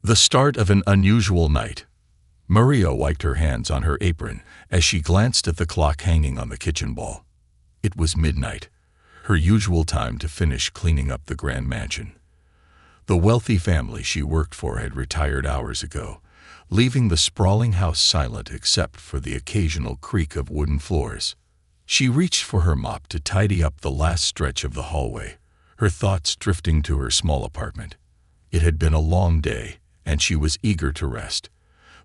The start of an unusual night. Maria wiped her hands on her apron as she glanced at the clock hanging on the kitchen wall. It was midnight, her usual time to finish cleaning up the grand mansion. The wealthy family she worked for had retired hours ago, leaving the sprawling house silent except for the occasional creak of wooden floors. She reached for her mop to tidy up the last stretch of the hallway, her thoughts drifting to her small apartment. It had been a long day, and she was eager to rest.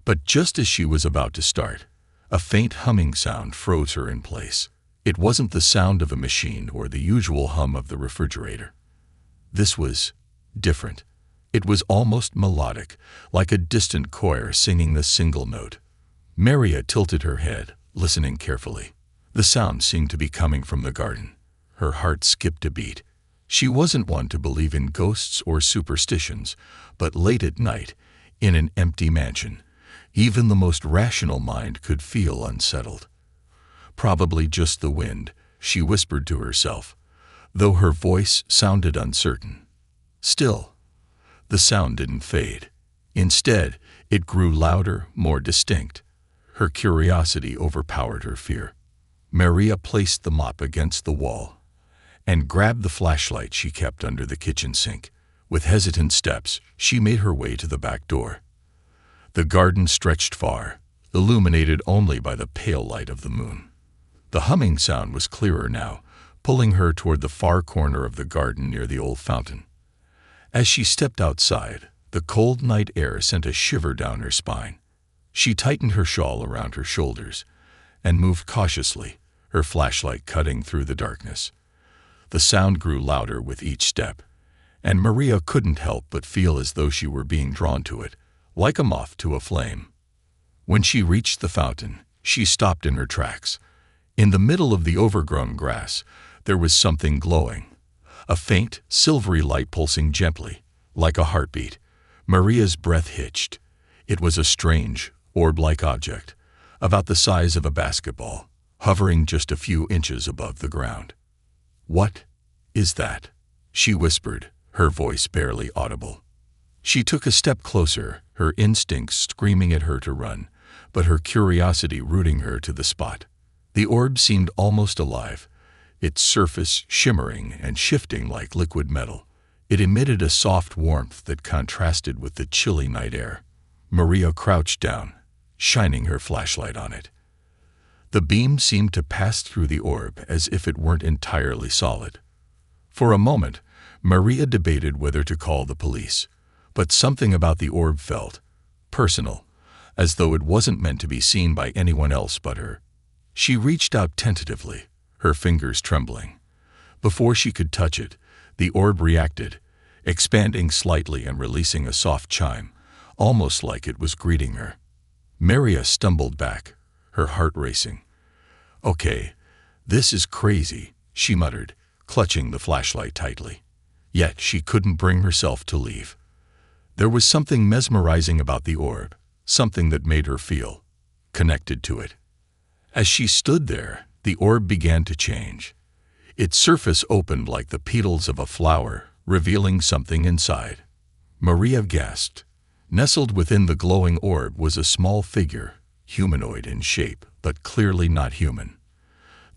But just as she was about to start, a faint humming sound froze her in place. It wasn't the sound of a machine or the usual hum of the refrigerator. This was different. It was almost melodic, like a distant choir singing the single note. Maria tilted her head, listening carefully. The sound seemed to be coming from the garden. Her heart skipped a beat. She wasn't one to believe in ghosts or superstitions, but late at night, in an empty mansion, even the most rational mind could feel unsettled. Probably just the wind, she whispered to herself, though her voice sounded uncertain. Still, the sound didn't fade. Instead, it grew louder, more distinct. Her curiosity overpowered her fear. Maria placed the mop against the wall and grabbed the flashlight she kept under the kitchen sink. With hesitant steps, she made her way to the back door. The garden stretched far, illuminated only by the pale light of the moon. The humming sound was clearer now, pulling her toward the far corner of the garden near the old fountain. As she stepped outside, the cold night air sent a shiver down her spine. She tightened her shawl around her shoulders and moved cautiously, her flashlight cutting through the darkness. The sound grew louder with each step, and Maria couldn't help but feel as though she were being drawn to it, like a moth to a flame. When she reached the fountain, she stopped in her tracks. In the middle of the overgrown grass, there was something glowing, a faint, silvery light pulsing gently, like a heartbeat. Maria's breath hitched. It was a strange, orb-like object, about the size of a basketball, hovering just a few inches above the ground. "What is that?" she whispered, her voice barely audible. She took a step closer, her instincts screaming at her to run, but her curiosity rooting her to the spot. The orb seemed almost alive, its surface shimmering and shifting like liquid metal. It emitted a soft warmth that contrasted with the chilly night air. Maria crouched down, shining her flashlight on it. The beam seemed to pass through the orb as if it weren't entirely solid. For a moment, Maria debated whether to call the police, but something about the orb felt personal, as though it wasn't meant to be seen by anyone else but her. She reached out tentatively, her fingers trembling. Before she could touch it, the orb reacted, expanding slightly and releasing a soft chime, almost like it was greeting her. Maria stumbled back, her heart racing. "Okay, this is crazy," she muttered, clutching the flashlight tightly. Yet she couldn't bring herself to leave. There was something mesmerizing about the orb, something that made her feel connected to it. As she stood there, the orb began to change. Its surface opened like the petals of a flower, revealing something inside. Maria gasped. Nestled within the glowing orb was a small figure, humanoid in shape, but clearly not human.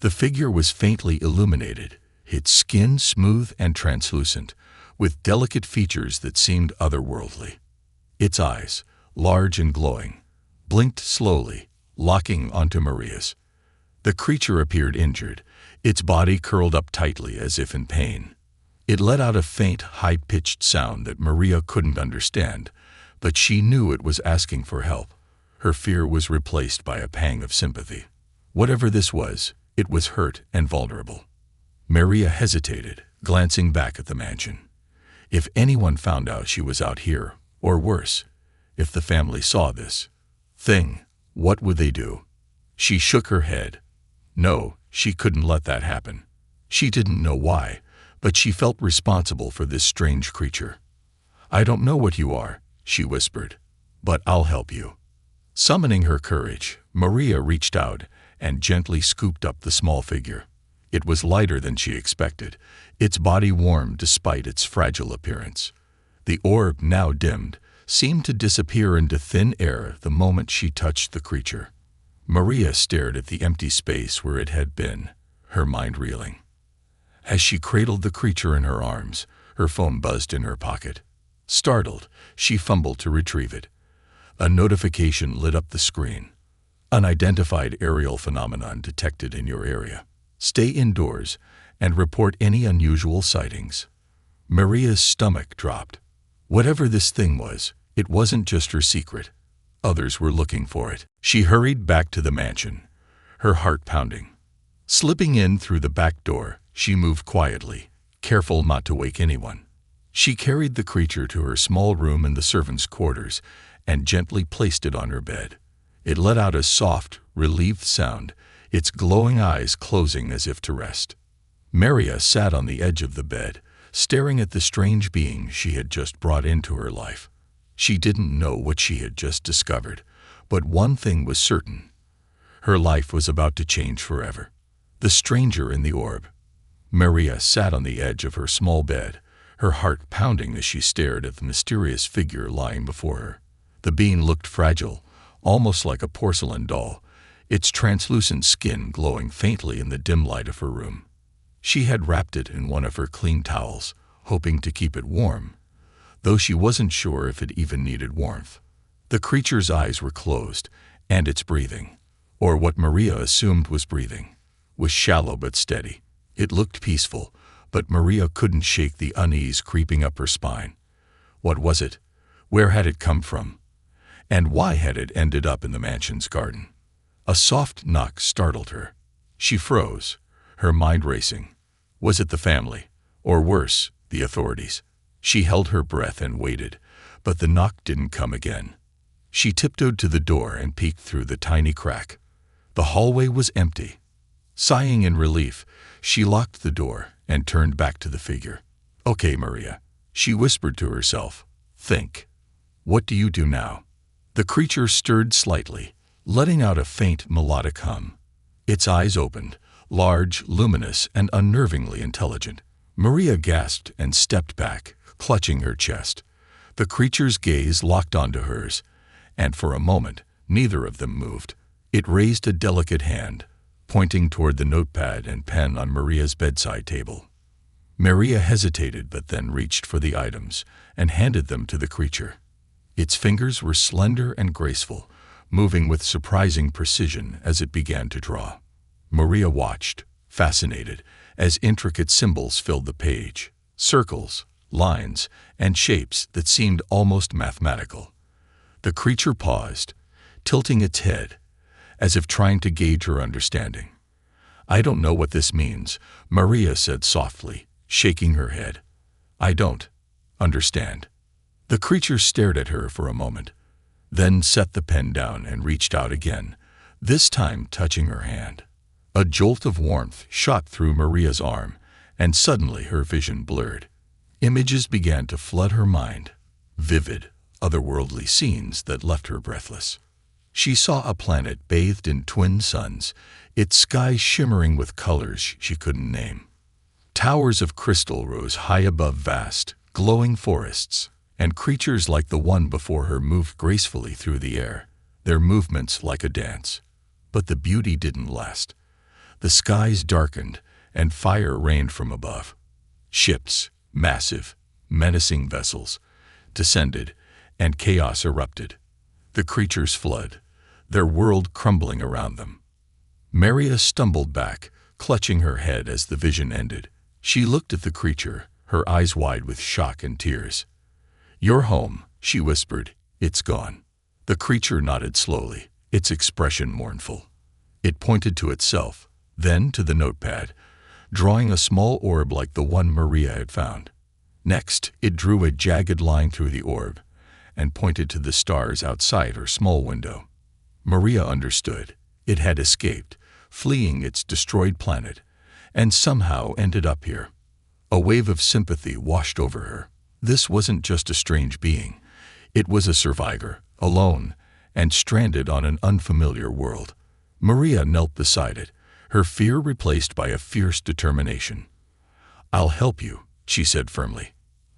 The figure was faintly illuminated, its skin smooth and translucent, with delicate features that seemed otherworldly. Its eyes, large and glowing, blinked slowly, locking onto Maria's. The creature appeared injured, its body curled up tightly as if in pain. It let out a faint, high-pitched sound that Maria couldn't understand, but she knew it was asking for help. Her fear was replaced by a pang of sympathy. Whatever this was, it was hurt and vulnerable. Maria hesitated, glancing back at the mansion. If anyone found out she was out here, or worse, if the family saw this thing, what would they do? She shook her head. No, she couldn't let that happen. She didn't know why, but she felt responsible for this strange creature. "I don't know what you are," she whispered, "but I'll help you." Summoning her courage, Maria reached out and gently scooped up the small figure. It was lighter than she expected, its body warm despite its fragile appearance. The orb now dimmed, seemed to disappear into thin air the moment she touched the creature. Maria stared at the empty space where it had been, her mind reeling. As she cradled the creature in her arms, her phone buzzed in her pocket. Startled, she fumbled to retrieve it. A notification lit up the screen. Unidentified aerial phenomenon detected in your area. Stay indoors and report any unusual sightings. Maria's stomach dropped. Whatever this thing was, it wasn't just her secret. Others were looking for it. She hurried back to the mansion, her heart pounding. Slipping in through the back door, she moved quietly, careful not to wake anyone. She carried the creature to her small room in the servants' quarters and gently placed it on her bed. It let out a soft, relieved sound, its glowing eyes closing as if to rest. Maria sat on the edge of the bed, staring at the strange being she had just brought into her life. She didn't know what she had just discovered, but one thing was certain. Her life was about to change forever. The stranger in the orb. Maria sat on the edge of her small bed, her heart pounding as she stared at the mysterious figure lying before her. The being looked fragile, almost like a porcelain doll, its translucent skin glowing faintly in the dim light of her room. She had wrapped it in one of her clean towels, hoping to keep it warm, though she wasn't sure if it even needed warmth. The creature's eyes were closed, and its breathing, or what Maria assumed was breathing, was shallow but steady. It looked peaceful, but Maria couldn't shake the unease creeping up her spine. What was it? Where had it come from? And why had it ended up in the mansion's garden? A soft knock startled her. She froze, her mind racing. Was it the family? Or worse, the authorities? She held her breath and waited, but the knock didn't come again. She tiptoed to the door and peeked through the tiny crack. The hallway was empty. Sighing in relief, she locked the door and turned back to the figure. "Okay, Maria," she whispered to herself. "Think. What do you do now?" The creature stirred slightly, letting out a faint melodic hum. Its eyes opened, large, luminous, and unnervingly intelligent. Maria gasped and stepped back, clutching her chest. The creature's gaze locked onto hers, and for a moment, neither of them moved. It raised a delicate hand, pointing toward the notepad and pen on Maria's bedside table. Maria hesitated but then reached for the items and handed them to the creature. Its fingers were slender and graceful, moving with surprising precision as it began to draw. Maria watched, fascinated, as intricate symbols filled the page, circles, lines, and shapes that seemed almost mathematical. The creature paused, tilting its head, as if trying to gauge her understanding. "I don't know what this means," Maria said softly, shaking her head. "I don't understand." The creature stared at her for a moment, then set the pen down and reached out again, this time touching her hand. A jolt of warmth shot through Maria's arm, and suddenly her vision blurred. Images began to flood her mind, vivid, otherworldly scenes that left her breathless. She saw a planet bathed in twin suns, its sky shimmering with colors she couldn't name. Towers of crystal rose high above vast, glowing forests, and creatures like the one before her moved gracefully through the air, their movements like a dance. But the beauty didn't last. The skies darkened, and fire rained from above. Ships, massive, menacing vessels, descended, and chaos erupted. The creatures fled, their world crumbling around them. Maria stumbled back, clutching her head as the vision ended. She looked at the creature, her eyes wide with shock and tears. "You're home," she whispered. "It's gone." The creature nodded slowly, its expression mournful. It pointed to itself, then to the notepad, drawing a small orb like the one Maria had found. Next, it drew a jagged line through the orb and pointed to the stars outside her small window. Maria understood. It had escaped, fleeing its destroyed planet, and somehow ended up here. A wave of sympathy washed over her. This wasn't just a strange being. It was a survivor, alone, and stranded on an unfamiliar world. Maria knelt beside it, her fear replaced by a fierce determination. "I'll help you," she said firmly.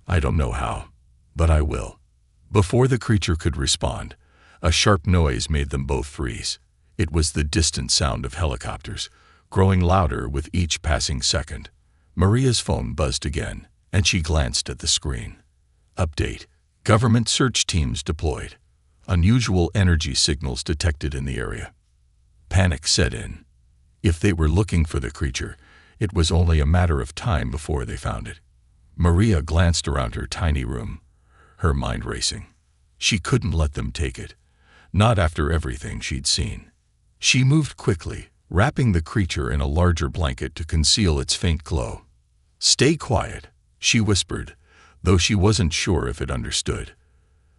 "I don't know how, but I will." Before the creature could respond, a sharp noise made them both freeze. It was the distant sound of helicopters, growing louder with each passing second. Maria's phone buzzed again, and she glanced at the screen. Update. Government search teams deployed. Unusual energy signals detected in the area. Panic set in. If they were looking for the creature, it was only a matter of time before they found it. Maria glanced around her tiny room, her mind racing. She couldn't let them take it, not after everything she'd seen. She moved quickly, wrapping the creature in a larger blanket to conceal its faint glow. "Stay quiet," she whispered, though she wasn't sure if it understood.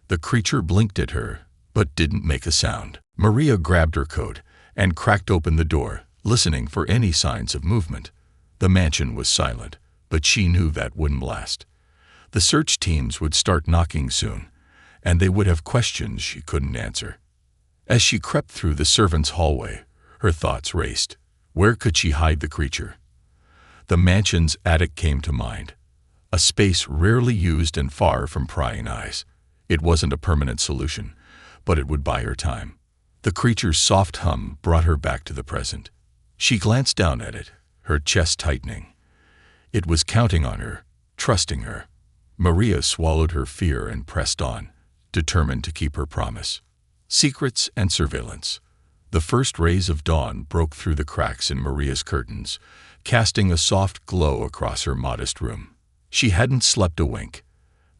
The creature blinked at her, but didn't make a sound. Maria grabbed her coat and cracked open the door, listening for any signs of movement. The mansion was silent, but she knew that wouldn't last. The search teams would start knocking soon, and they would have questions she couldn't answer. As she crept through the servants' hallway, her thoughts raced. Where could she hide the creature? The mansion's attic came to mind, a space rarely used and far from prying eyes. It wasn't a permanent solution, but it would buy her time. The creature's soft hum brought her back to the present. She glanced down at it, her chest tightening. It was counting on her, trusting her. Maria swallowed her fear and pressed on, determined to keep her promise. Secrets and surveillance. The first rays of dawn broke through the cracks in Maria's curtains, casting a soft glow across her modest room. She hadn't slept a wink.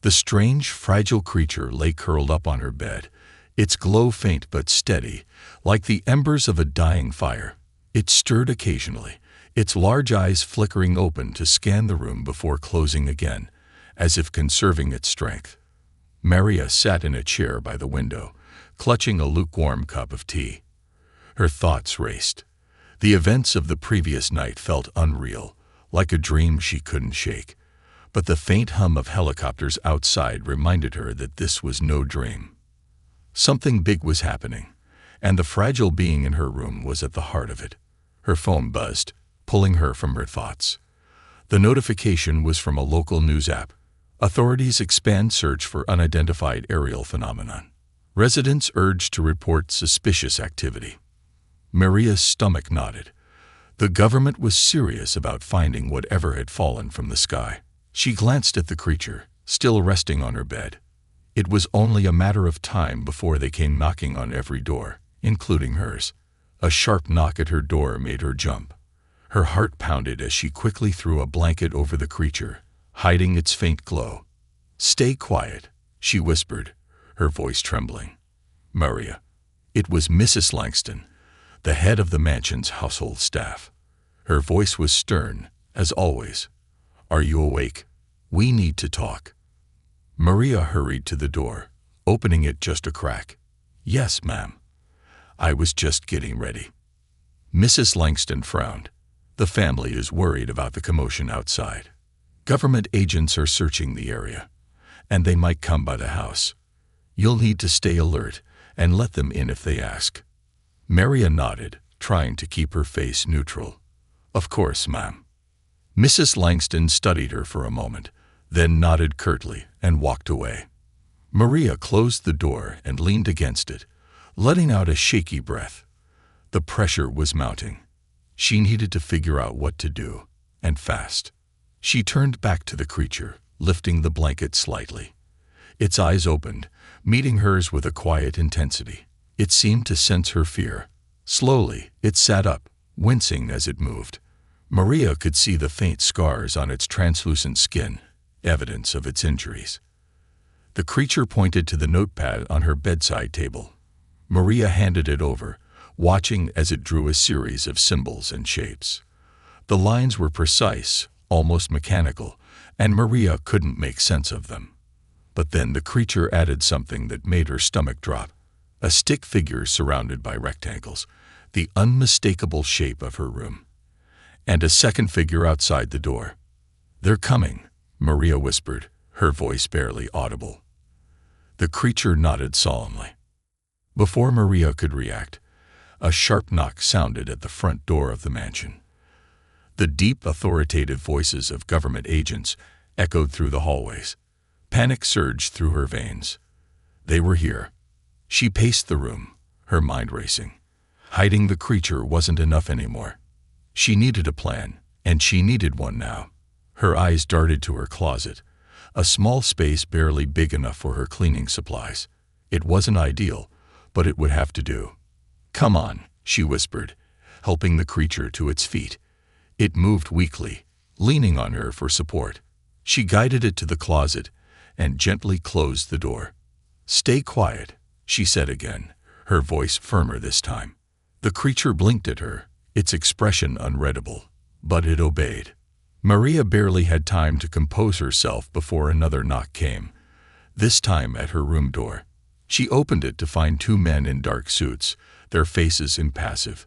The strange, fragile creature lay curled up on her bed, its glow faint but steady, like the embers of a dying fire. It stirred occasionally, its large eyes flickering open to scan the room before closing again, as if conserving its strength. Maria sat in a chair by the window, clutching a lukewarm cup of tea. Her thoughts raced. The events of the previous night felt unreal, like a dream she couldn't shake. But the faint hum of helicopters outside reminded her that this was no dream. Something big was happening, and the fragile being in her room was at the heart of it. Her phone buzzed, pulling her from her thoughts. The notification was from a local news app. Authorities expand search for unidentified aerial phenomenon. Residents urged to report suspicious activity. Maria's stomach knotted. The government was serious about finding whatever had fallen from the sky. She glanced at the creature, still resting on her bed. It was only a matter of time before they came knocking on every door, including hers. A sharp knock at her door made her jump. Her heart pounded as she quickly threw a blanket over the creature, hiding its faint glow. "Stay quiet," she whispered, her voice trembling. "Maria." It was Mrs. Langston, the head of the mansion's household staff. Her voice was stern, as always. "Are you awake? We need to talk." Maria hurried to the door, opening it just a crack. "Yes, ma'am. I was just getting ready." Mrs. Langston frowned. "The family is worried about the commotion outside. Government agents are searching the area, and they might come by the house. You'll need to stay alert and let them in if they ask." Maria nodded, trying to keep her face neutral. "Of course, ma'am." Mrs. Langston studied her for a moment, then nodded curtly and walked away. Maria closed the door and leaned against it, letting out a shaky breath. The pressure was mounting. She needed to figure out what to do, and fast. She turned back to the creature, lifting the blanket slightly. Its eyes opened, meeting hers with a quiet intensity. It seemed to sense her fear. Slowly, it sat up, wincing as it moved. Maria could see the faint scars on its translucent skin, evidence of its injuries. The creature pointed to the notepad on her bedside table. Maria handed it over, watching as it drew a series of symbols and shapes. The lines were precise, almost mechanical, and Maria couldn't make sense of them. But then the creature added something that made her stomach drop. A stick figure surrounded by rectangles, the unmistakable shape of her room. And a second figure outside the door. "They're coming," Maria whispered, her voice barely audible. The creature nodded solemnly. Before Maria could react, a sharp knock sounded at the front door of the mansion. The deep, authoritative voices of government agents echoed through the hallways. Panic surged through her veins. They were here. She paced the room, her mind racing. Hiding the creature wasn't enough anymore. She needed a plan, and she needed one now. Her eyes darted to her closet, a small space barely big enough for her cleaning supplies. It wasn't ideal, but it would have to do. "Come on," she whispered, helping the creature to its feet. It moved weakly, leaning on her for support. She guided it to the closet and gently closed the door. "Stay quiet," she said again, her voice firmer this time. The creature blinked at her, its expression unreadable, but it obeyed. Maria barely had time to compose herself before another knock came, this time at her room door. She opened it to find two men in dark suits, their faces impassive.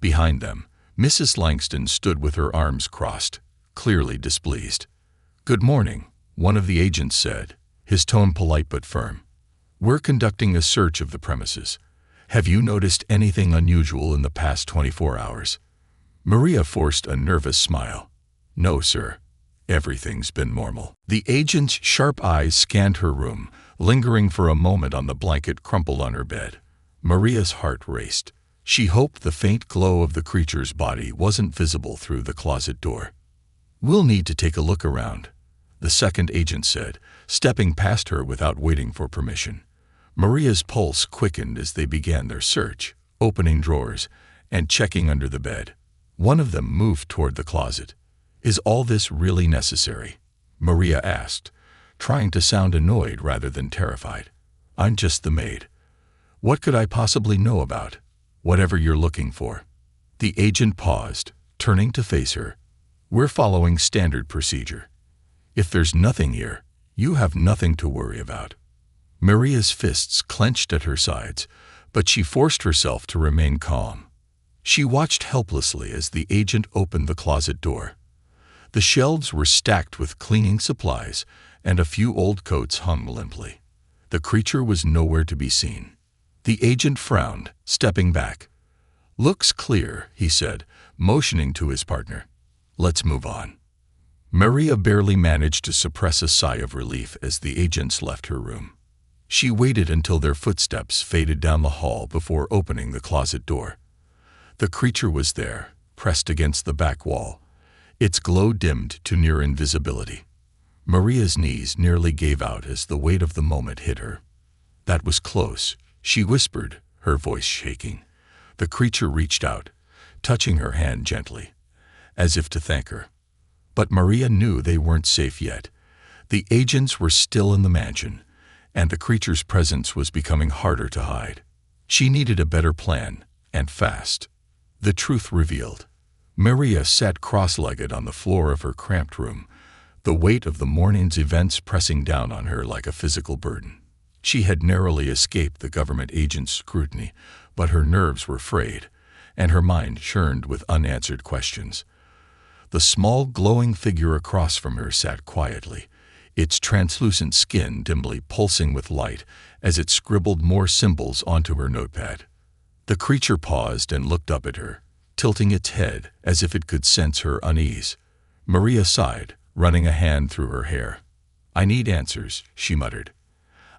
Behind them, Mrs. Langston stood with her arms crossed, clearly displeased. "Good morning," one of the agents said, his tone polite but firm. "We're conducting a search of the premises. Have you noticed anything unusual in the past 24 hours? Maria forced a nervous smile. "No, sir. Everything's been normal." The agent's sharp eyes scanned her room, lingering for a moment on the blanket crumpled on her bed. Maria's heart raced. She hoped the faint glow of the creature's body wasn't visible through the closet door. "We'll need to take a look around," the second agent said, stepping past her without waiting for permission. Maria's pulse quickened as they began their search, opening drawers and checking under the bed. One of them moved toward the closet. "Is all this really necessary?" Maria asked, trying to sound annoyed rather than terrified. "I'm just the maid. What could I possibly know about whatever you're looking for?" The agent paused, turning to face her. "We're following standard procedure. If there's nothing here, you have nothing to worry about." Maria's fists clenched at her sides, but she forced herself to remain calm. She watched helplessly as the agent opened the closet door. The shelves were stacked with cleaning supplies, and a few old coats hung limply. The creature was nowhere to be seen. The agent frowned, stepping back. "Looks clear," he said, motioning to his partner. "Let's move on." Maria barely managed to suppress a sigh of relief as the agents left her room. She waited until their footsteps faded down the hall before opening the closet door. The creature was there, pressed against the back wall, its glow dimmed to near invisibility. Maria's knees nearly gave out as the weight of the moment hit her. "That was close," she whispered, her voice shaking. The creature reached out, touching her hand gently, as if to thank her. But Maria knew they weren't safe yet. The agents were still in the mansion, and the creature's presence was becoming harder to hide. She needed a better plan, and fast. The truth revealed. Maria sat cross-legged on the floor of her cramped room, the weight of the morning's events pressing down on her like a physical burden. She had narrowly escaped the government agent's scrutiny, but her nerves were frayed, and her mind churned with unanswered questions. The small, glowing figure across from her sat quietly, its translucent skin dimly pulsing with light as it scribbled more symbols onto her notepad. The creature paused and looked up at her, tilting its head as if it could sense her unease. Maria sighed, running a hand through her hair. "I need answers," she muttered.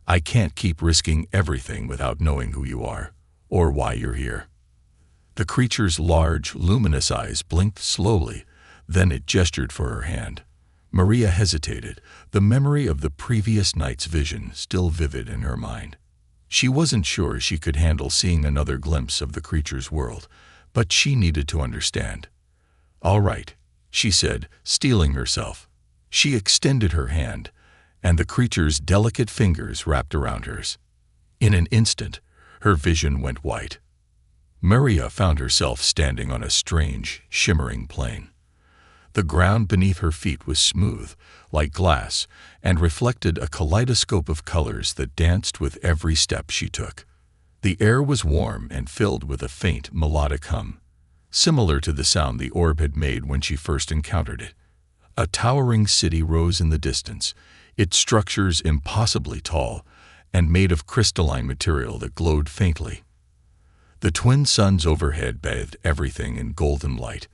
"I can't keep risking everything without knowing who you are, or why you're here." The creature's large, luminous eyes blinked slowly, then it gestured for her hand. Maria hesitated, the memory of the previous night's vision still vivid in her mind. She wasn't sure she could handle seeing another glimpse of the creature's world, but she needed to understand. "All right," she said, steeling herself. She extended her hand, and the creature's delicate fingers wrapped around hers. In an instant, her vision went white. Maria found herself standing on a strange, shimmering plain. The ground beneath her feet was smooth, like glass, and reflected a kaleidoscope of colors that danced with every step she took. The air was warm and filled with a faint, melodic hum, similar to the sound the orb had made when she first encountered it. A towering city rose in the distance, its structures impossibly tall and made of crystalline material that glowed faintly. The twin suns overhead bathed everything in golden light,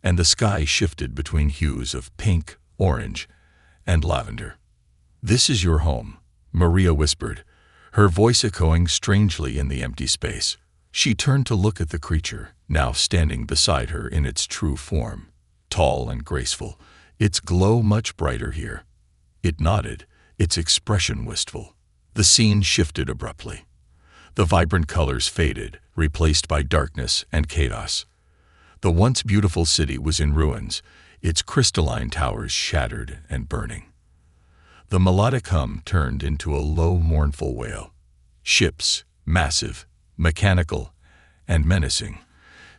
and the sky shifted between hues of pink, orange, and lavender. "This is your home," Maria whispered, her voice echoing strangely in the empty space. She turned to look at the creature, now standing beside her in its true form, tall and graceful, its glow much brighter here. It nodded, its expression wistful. The scene shifted abruptly. The vibrant colors faded, replaced by darkness and chaos. The once beautiful city was in ruins, its crystalline towers shattered and burning. The melodic hum turned into a low, mournful wail. Ships, massive, mechanical, and menacing,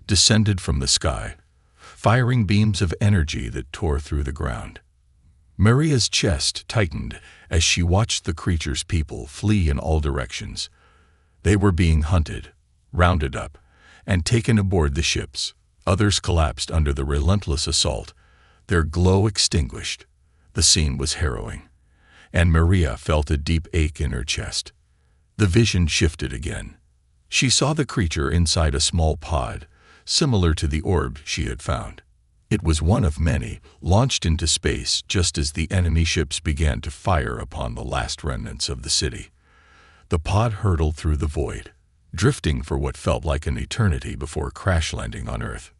descended from the sky, firing beams of energy that tore through the ground. Maria's chest tightened as she watched the creature's people flee in all directions. They were being hunted, rounded up, and taken aboard the ships. Others collapsed under the relentless assault, their glow extinguished. The scene was harrowing, and Maria felt a deep ache in her chest. The vision shifted again. She saw the creature inside a small pod, similar to the orb she had found. It was one of many, launched into space just as the enemy ships began to fire upon the last remnants of the city. The pod hurtled through the void, drifting for what felt like an eternity before crash-landing on Earth.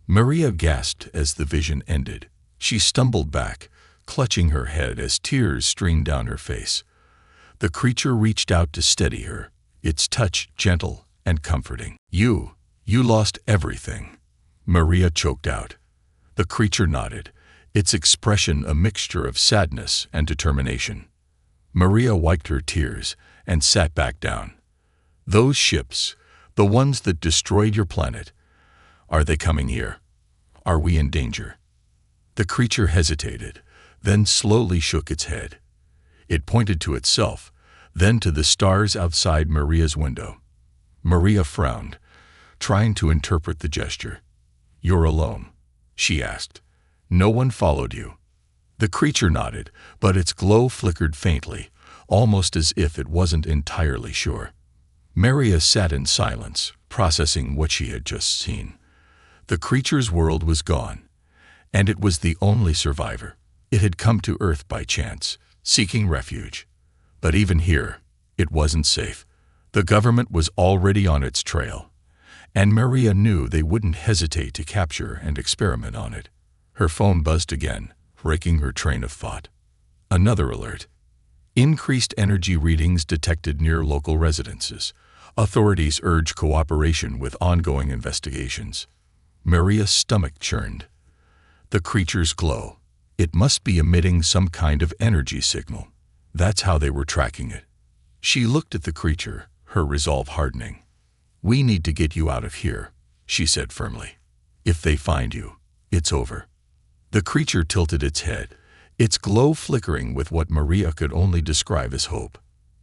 Maria gasped as the vision ended. She stumbled back, clutching her head as tears streamed down her face. The creature reached out to steady her, its touch gentle and comforting. You lost everything," Maria choked out. The creature nodded, its expression a mixture of sadness and determination. Maria wiped her tears and sat back down. "Those ships, the ones that destroyed your planet, are they coming here? Are we in danger?" The creature hesitated, then slowly shook its head. It pointed to itself, then to the stars outside Maria's window. Maria frowned, trying to interpret the gesture. "You're alone?" she asked. "No one followed you?" The creature nodded, but its glow flickered faintly, almost as if it wasn't entirely sure. Maria sat in silence, processing what she had just seen. The creature's world was gone, and it was the only survivor. It had come to Earth by chance, seeking refuge. But even here, it wasn't safe. The government was already on its trail, and Maria knew they wouldn't hesitate to capture and experiment on it. Her phone buzzed again, breaking her train of thought. Another alert. Increased energy readings detected near local residences. Authorities urge cooperation with ongoing investigations. Maria's stomach churned. The creature's glow. It must be emitting some kind of energy signal. That's how they were tracking it. She looked at the creature, her resolve hardening. "We need to get you out of here," she said firmly. "If they find you, it's over." The creature tilted its head, its glow flickering with what Maria could only describe as hope.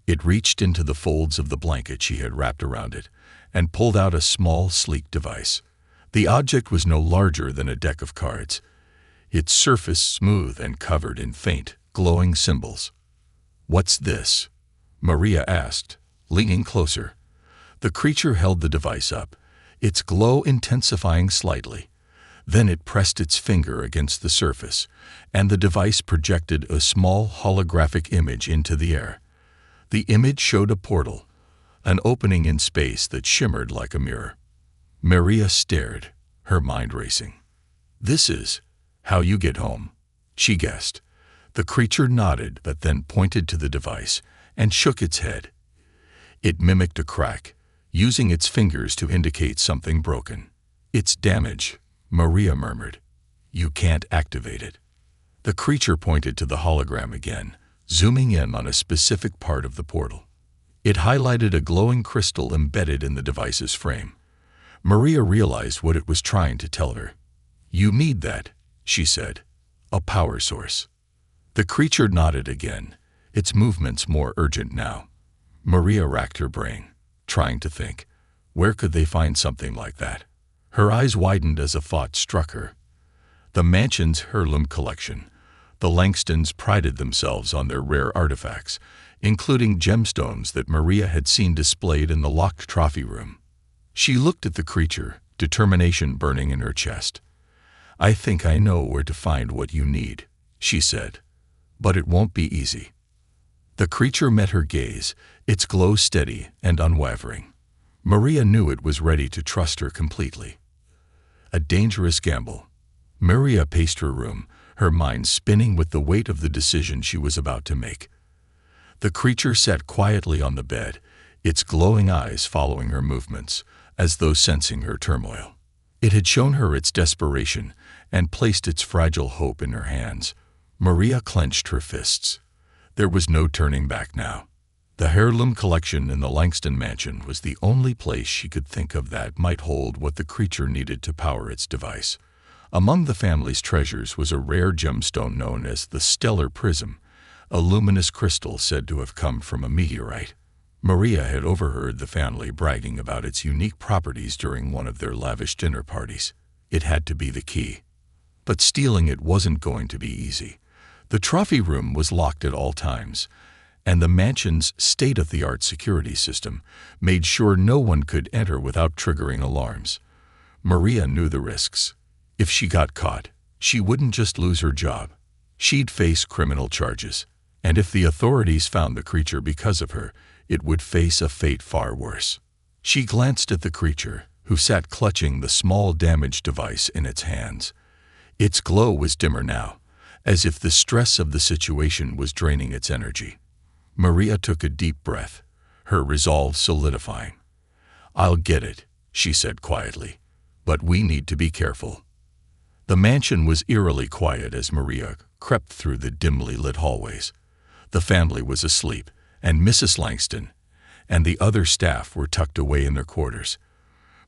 It reached into the folds of the blanket she had wrapped around it and pulled out a small, sleek device. The object was no larger than a deck of cards, its surface smooth and covered in faint, glowing symbols. "What's this?" Maria asked, leaning closer. The creature held the device up, its glow intensifying slightly. Then it pressed its finger against the surface, and the device projected a small holographic image into the air. The image showed a portal, an opening in space that shimmered like a mirror. Maria stared, her mind racing. "This is how you get home," she guessed. The creature nodded but then pointed to the device and shook its head. It mimicked a crack, using its fingers to indicate something broken. "It's damaged," Maria murmured. "You can't activate it." The creature pointed to the hologram again, zooming in on a specific part of the portal. It highlighted a glowing crystal embedded in the device's frame. Maria realized what it was trying to tell her. "You need that," she said. "A power source." The creature nodded again, its movements more urgent now. Maria racked her brain, trying to think. Where could they find something like that? Her eyes widened as a thought struck her. The mansion's heirloom collection. The Langstons prided themselves on their rare artifacts, including gemstones that Maria had seen displayed in the locked trophy room. She looked at the creature, determination burning in her chest. "I think I know where to find what you need," she said. "But it won't be easy." The creature met her gaze, its glow steady and unwavering. Maria knew it was ready to trust her completely. A dangerous gamble. Maria paced her room, her mind spinning with the weight of the decision she was about to make. The creature sat quietly on the bed, its glowing eyes following her movements, as though sensing her turmoil. It had shown her its desperation and placed its fragile hope in her hands. Maria clenched her fists. There was no turning back now. The heirloom collection in the Langston mansion was the only place she could think of that might hold what the creature needed to power its device. Among the family's treasures was a rare gemstone known as the stellar prism, a luminous crystal said to have come from a meteorite. Maria had overheard the family bragging about its unique properties during one of their lavish dinner parties. It had to be the key. But stealing it wasn't going to be easy. The trophy room was locked at all times, and the mansion's state-of-the-art security system made sure no one could enter without triggering alarms. Maria knew the risks. If she got caught, she wouldn't just lose her job. She'd face criminal charges, and if the authorities found the creature because of her, it would face a fate far worse. She glanced at the creature, who sat clutching the small damaged device in its hands. Its glow was dimmer now, as if the stress of the situation was draining its energy. Maria took a deep breath, her resolve solidifying. "I'll get it," she said quietly, "but we need to be careful." The mansion was eerily quiet as Maria crept through the dimly lit hallways. The family was asleep, and Mrs. Langston and the other staff were tucked away in their quarters.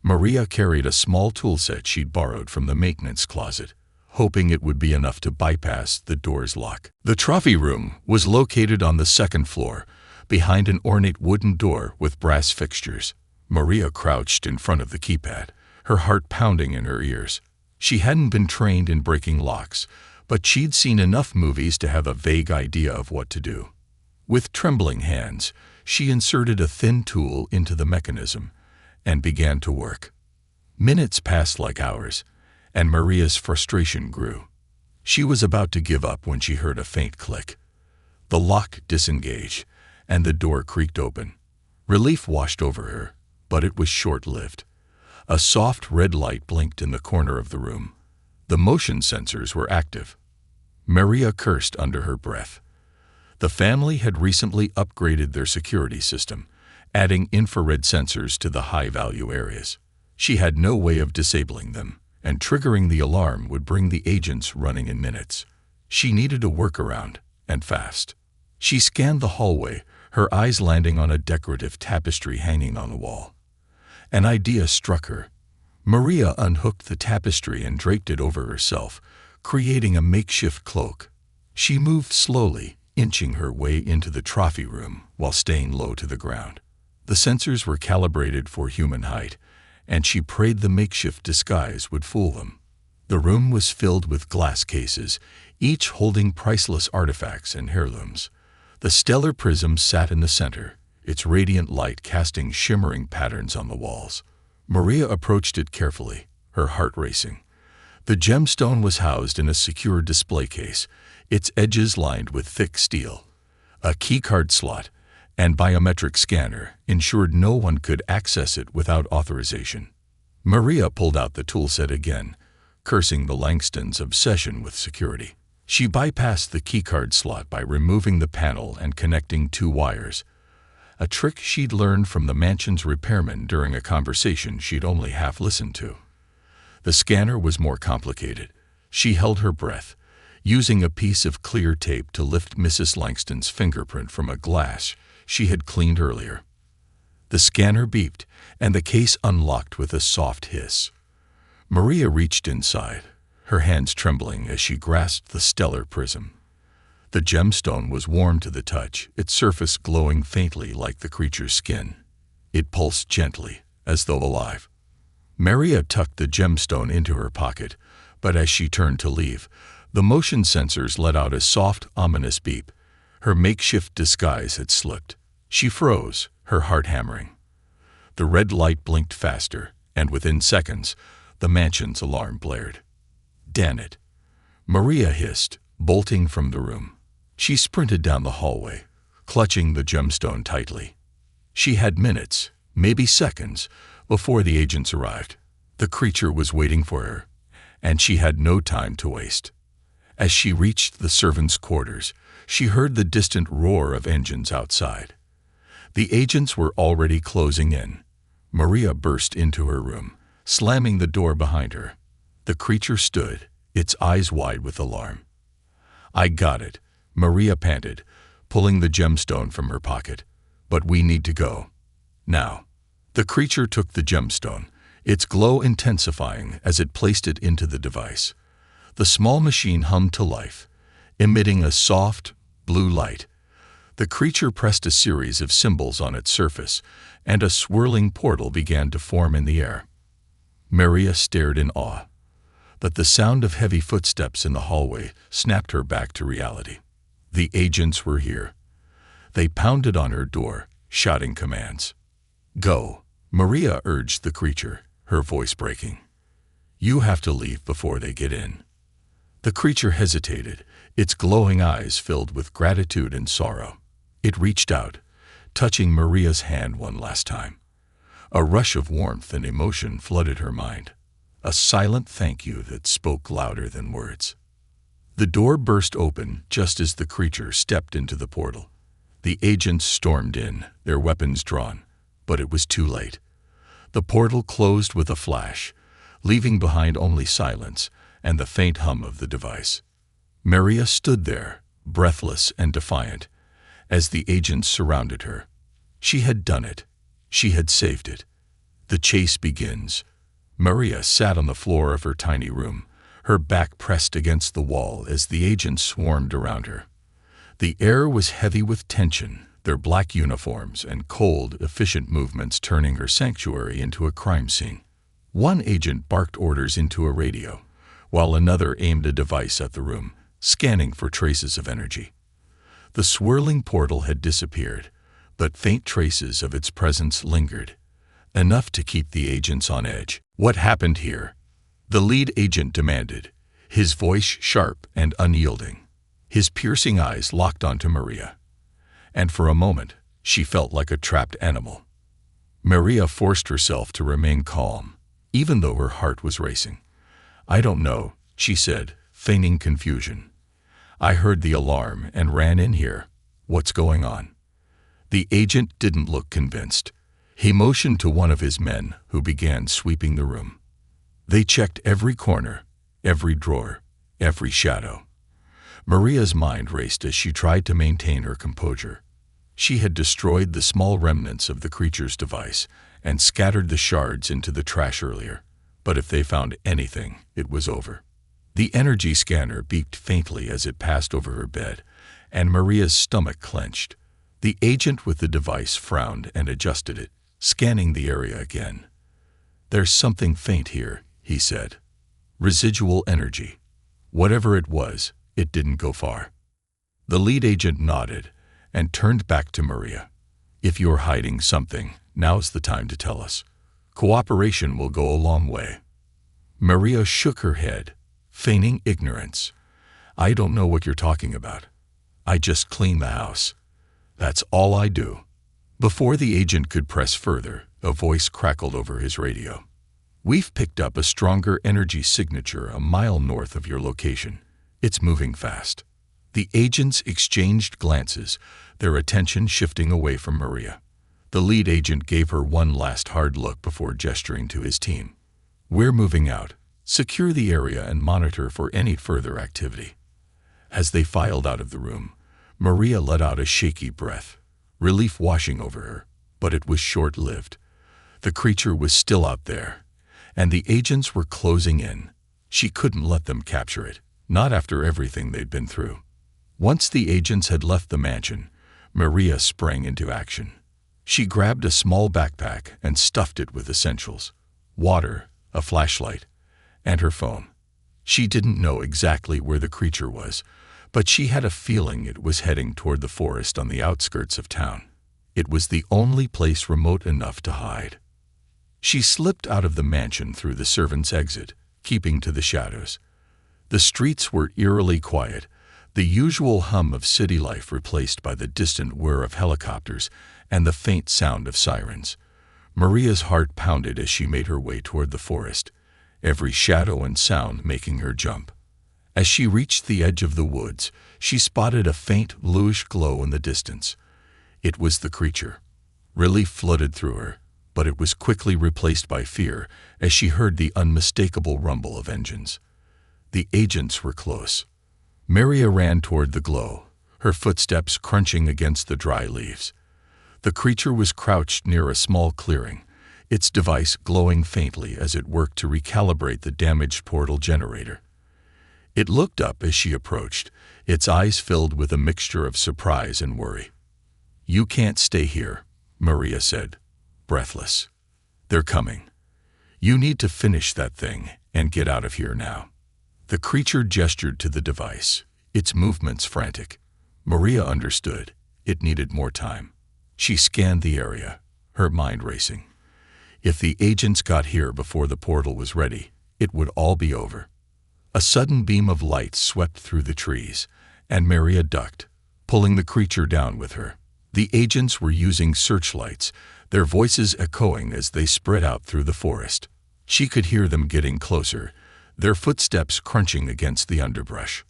Maria carried a small tool set she'd borrowed from the maintenance closet, hoping it would be enough to bypass the door's lock. The trophy room was located on the second floor, behind an ornate wooden door with brass fixtures. Maria crouched in front of the keypad, her heart pounding in her ears. She hadn't been trained in breaking locks, but she'd seen enough movies to have a vague idea of what to do. With trembling hands, she inserted a thin tool into the mechanism and began to work. Minutes passed like hours, and Maria's frustration grew. She was about to give up when she heard a faint click. The lock disengaged, and the door creaked open. Relief washed over her, but it was short-lived. A soft red light blinked in the corner of the room. The motion sensors were active. Maria cursed under her breath. The family had recently upgraded their security system, adding infrared sensors to the high-value areas. She had no way of disabling them, and triggering the alarm would bring the agents running in minutes. She needed a workaround, and fast. She scanned the hallway, her eyes landing on a decorative tapestry hanging on the wall. An idea struck her. Maria unhooked the tapestry and draped it over herself, creating a makeshift cloak. She moved slowly, inching her way into the trophy room while staying low to the ground. The sensors were calibrated for human height, and she prayed the makeshift disguise would fool them. The room was filled with glass cases, each holding priceless artifacts and heirlooms. The stellar prism sat in the center, its radiant light casting shimmering patterns on the walls. Maria approached it carefully, her heart racing. The gemstone was housed in a secure display case, its edges lined with thick steel. A keycard slot and biometric scanner ensured no one could access it without authorization. Maria pulled out the toolset again, cursing the Langstons' obsession with security. She bypassed the keycard slot by removing the panel and connecting two wires, a trick she'd learned from the mansion's repairman during a conversation she'd only half listened to. The scanner was more complicated. She held her breath, using a piece of clear tape to lift Mrs. Langston's fingerprint from a glass she had cleaned earlier. The scanner beeped, and the case unlocked with a soft hiss. Maria reached inside, her hands trembling as she grasped the stellar prism. The gemstone was warm to the touch, its surface glowing faintly like the creature's skin. It pulsed gently, as though alive. Maria tucked the gemstone into her pocket, but as she turned to leave, the motion sensors let out a soft, ominous beep. Her makeshift disguise had slipped. She froze, her heart hammering. The red light blinked faster, and within seconds, the mansion's alarm blared. "Damn it!" Maria hissed, bolting from the room. She sprinted down the hallway, clutching the gemstone tightly. She had minutes, maybe seconds, before the agents arrived. The creature was waiting for her, and she had no time to waste. As she reached the servants' quarters, she heard the distant roar of engines outside. The agents were already closing in. Maria burst into her room, slamming the door behind her. The creature stood, its eyes wide with alarm. "I got it," Maria panted, pulling the gemstone from her pocket. "But we need to go. Now." The creature took the gemstone, its glow intensifying as it placed it into the device. The small machine hummed to life, emitting a soft, blue light. The creature pressed a series of symbols on its surface, and a swirling portal began to form in the air. Maria stared in awe, but the sound of heavy footsteps in the hallway snapped her back to reality. The agents were here. They pounded on her door, shouting commands. "Go," Maria urged the creature, her voice breaking. "You have to leave before they get in." The creature hesitated, its glowing eyes filled with gratitude and sorrow. It reached out, touching Maria's hand one last time. A rush of warmth and emotion flooded her mind, a silent thank you that spoke louder than words. The door burst open just as the creature stepped into the portal. The agents stormed in, their weapons drawn, but it was too late. The portal closed with a flash, leaving behind only silence and the faint hum of the device. Maria stood there, breathless and defiant, as the agents surrounded her. She had done it. She had saved it. The chase begins. Maria sat on the floor of her tiny room, her back pressed against the wall as the agents swarmed around her. The air was heavy with tension, their black uniforms and cold, efficient movements turning her sanctuary into a crime scene. One agent barked orders into a radio, while another aimed a device at the room, scanning for traces of energy. The swirling portal had disappeared, but faint traces of its presence lingered, enough to keep the agents on edge. "What happened here?" the lead agent demanded, his voice sharp and unyielding. His piercing eyes locked onto Maria, and for a moment she felt like a trapped animal. Maria forced herself to remain calm, even though her heart was racing. "I don't know," she said, feigning confusion. "I heard the alarm and ran in here. What's going on?" The agent didn't look convinced. He motioned to one of his men, who began sweeping the room. They checked every corner, every drawer, every shadow. Maria's mind raced as she tried to maintain her composure. She had destroyed the small remnants of the creature's device and scattered the shards into the trash earlier. But if they found anything, it was over. The energy scanner beeped faintly as it passed over her bed, and Maria's stomach clenched. The agent with the device frowned and adjusted it, scanning the area again. "There's something faint here," he said. "Residual energy. Whatever it was, it didn't go far." The lead agent nodded and turned back to Maria. "If you're hiding something, now's the time to tell us. Cooperation will go a long way." Maria shook her head, feigning ignorance. "I don't know what you're talking about. I just clean the house. That's all I do." Before the agent could press further, a voice crackled over his radio. "We've picked up a stronger energy signature a mile north of your location. It's moving fast." The agents exchanged glances, their attention shifting away from Maria. The lead agent gave her one last hard look before gesturing to his team. "We're moving out. Secure the area and monitor for any further activity." As they filed out of the room, Maria let out a shaky breath, relief washing over her, but it was short-lived. The creature was still out there, and the agents were closing in. She couldn't let them capture it, not after everything they'd been through. Once the agents had left the mansion, Maria sprang into action. She grabbed a small backpack and stuffed it with essentials: water, a flashlight, and her phone. She didn't know exactly where the creature was, but she had a feeling it was heading toward the forest on the outskirts of town. It was the only place remote enough to hide. She slipped out of the mansion through the servants' exit, keeping to the shadows. The streets were eerily quiet, The usual hum of city life replaced by the distant whir of helicopters and the faint sound of sirens. Maria's heart pounded as she made her way toward the forest, every shadow and sound making her jump. As she reached the edge of the woods, she spotted a faint bluish glow in the distance. It was the creature. Relief flooded through her, but it was quickly replaced by fear as she heard the unmistakable rumble of engines. The agents were close. Maria ran toward the glow, her footsteps crunching against the dry leaves. The creature was crouched near a small clearing, its device glowing faintly as it worked to recalibrate the damaged portal generator. It looked up as she approached, its eyes filled with a mixture of surprise and worry. "You can't stay here," Maria said, breathless. "They're coming. You need to finish that thing and get out of here now." The creature gestured to the device, its movements frantic. Maria understood. It needed more time. She scanned the area, her mind racing. If the agents got here before the portal was ready, it would all be over. A sudden beam of light swept through the trees, and Maria ducked, pulling the creature down with her. The agents were using searchlights, their voices echoing as they spread out through the forest. She could hear them getting closer, their footsteps crunching against the underbrush.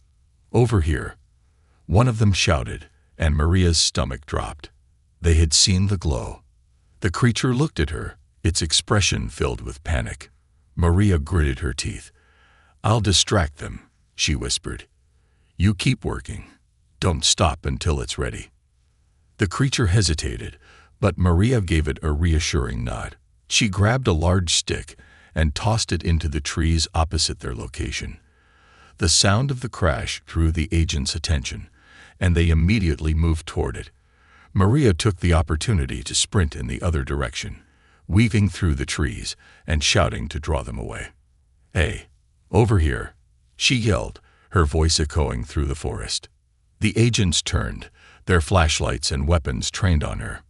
"Over here," one of them shouted, and Maria's stomach dropped. They had seen the glow. The creature looked at her, its expression filled with panic. Maria gritted her teeth. "I'll distract them," she whispered. "You keep working. Don't stop until it's ready." The creature hesitated, but Maria gave it a reassuring nod. She grabbed a large stick and tossed it into the trees opposite their location. The sound of the crash drew the agents' attention, and they immediately moved toward it. Maria took the opportunity to sprint in the other direction, weaving through the trees and shouting to draw them away. "Hey, over here," she yelled, her voice echoing through the forest. The agents turned, their flashlights and weapons trained on her.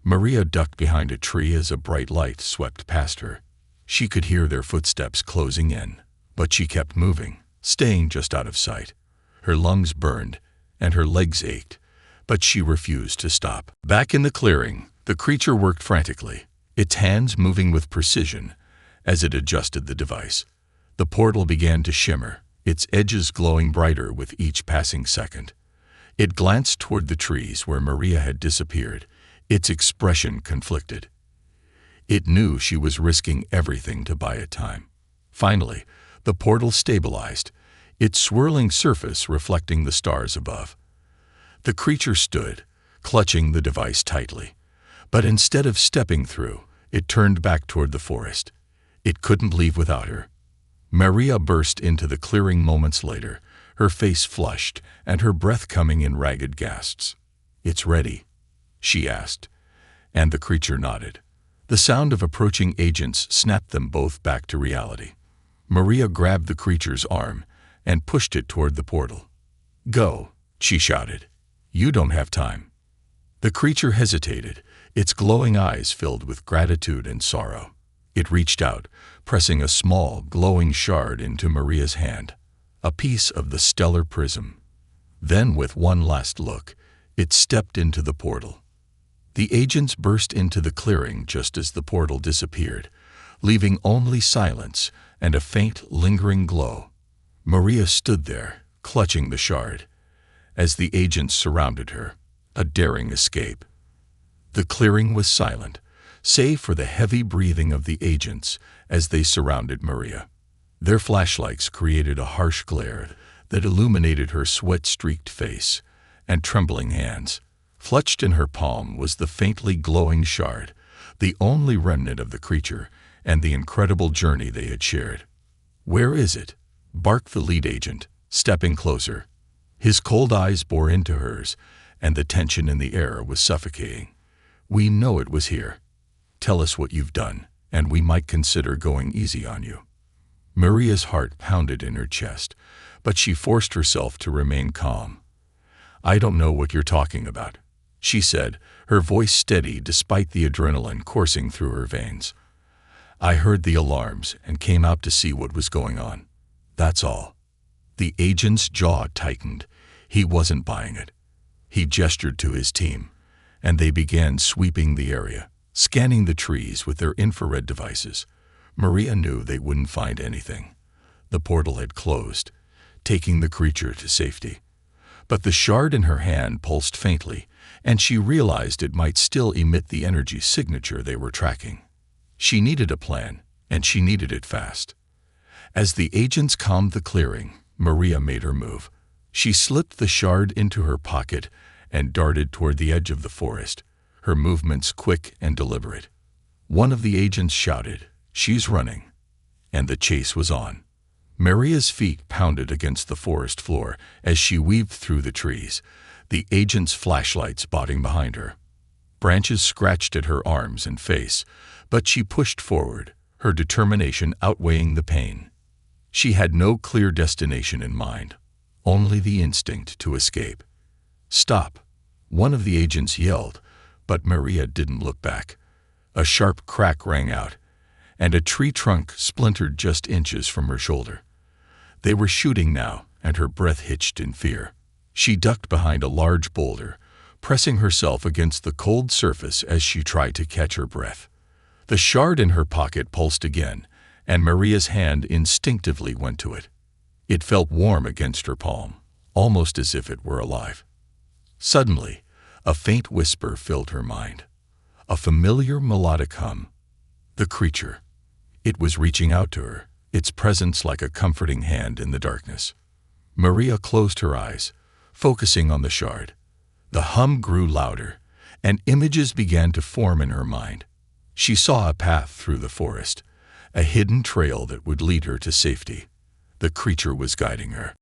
Maria ducked behind a tree as a bright light swept past her. She could hear their footsteps closing in, but she kept moving, staying just out of sight. Her lungs burned, and her legs ached, but she refused to stop. Back in the clearing, the creature worked frantically, its hands moving with precision as it adjusted the device. The portal began to shimmer, its edges glowing brighter with each passing second. It glanced toward the trees where Maria had disappeared, its expression conflicted. It knew she was risking everything to buy it time. Finally, the portal stabilized, its swirling surface reflecting the stars above. The creature stood, clutching the device tightly. But instead of stepping through, it turned back toward the forest. It couldn't leave without her. Maria burst into the clearing moments later, her face flushed and her breath coming in ragged gasps. "It's ready?" she asked, and the creature nodded. The sound of approaching agents snapped them both back to reality. Maria grabbed the creature's arm and pushed it toward the portal. "Go," she shouted. "You don't have time." The creature hesitated, its glowing eyes filled with gratitude and sorrow. It reached out, pressing a small, glowing shard into Maria's hand, a piece of the stellar prism. Then, with one last look, it stepped into the portal. The agents burst into the clearing just as the portal disappeared, leaving only silence and a faint, lingering glow. Maria stood there, clutching the shard, as the agents surrounded her, a daring escape. The clearing was silent, save for the heavy breathing of the agents as they surrounded Maria. Their flashlights created a harsh glare that illuminated her sweat-streaked face and trembling hands. Clutched in her palm was the faintly glowing shard, the only remnant of the creature and the incredible journey they had shared. "Where is it?" barked the lead agent, stepping closer. His cold eyes bore into hers, and the tension in the air was suffocating. "We know it was here. Tell us what you've done, and we might consider going easy on you." Maria's heart pounded in her chest, but she forced herself to remain calm. "I don't know what you're talking about," she said, her voice steady despite the adrenaline coursing through her veins. "I heard the alarms and came out to see what was going on. That's all." The agent's jaw tightened, He wasn't buying it. He gestured to his team, and they began sweeping the area, scanning the trees with their infrared devices. Maria knew they wouldn't find anything. The portal had closed, taking the creature to safety. But the shard in her hand pulsed faintly, and she realized it might still emit the energy signature they were tracking. She needed a plan, and she needed it fast. As the agents calmed the clearing, Maria made her move. She slipped the shard into her pocket and darted toward the edge of the forest, her movements quick and deliberate. One of the agents shouted, "She's running," and the chase was on. Maria's feet pounded against the forest floor as she weaved through the trees, the agent's flashlights spotting behind her. Branches scratched at her arms and face, but she pushed forward, her determination outweighing the pain. She had no clear destination in mind, only the instinct to escape. "Stop!" one of the agents yelled, but Maria didn't look back. A sharp crack rang out, and a tree trunk splintered just inches from her shoulder. They were shooting now, and her breath hitched in fear. She ducked behind a large boulder, pressing herself against the cold surface as she tried to catch her breath. The shard in her pocket pulsed again, and Maria's hand instinctively went to it. It felt warm against her palm, almost as if it were alive. Suddenly, a faint whisper filled her mind. A familiar melodic hum. The creature. It was reaching out to her, its presence like a comforting hand in the darkness. Maria closed her eyes, focusing on the shard. The hum grew louder, and images began to form in her mind. She saw a path through the forest, a hidden trail that would lead her to safety. The creature was guiding her.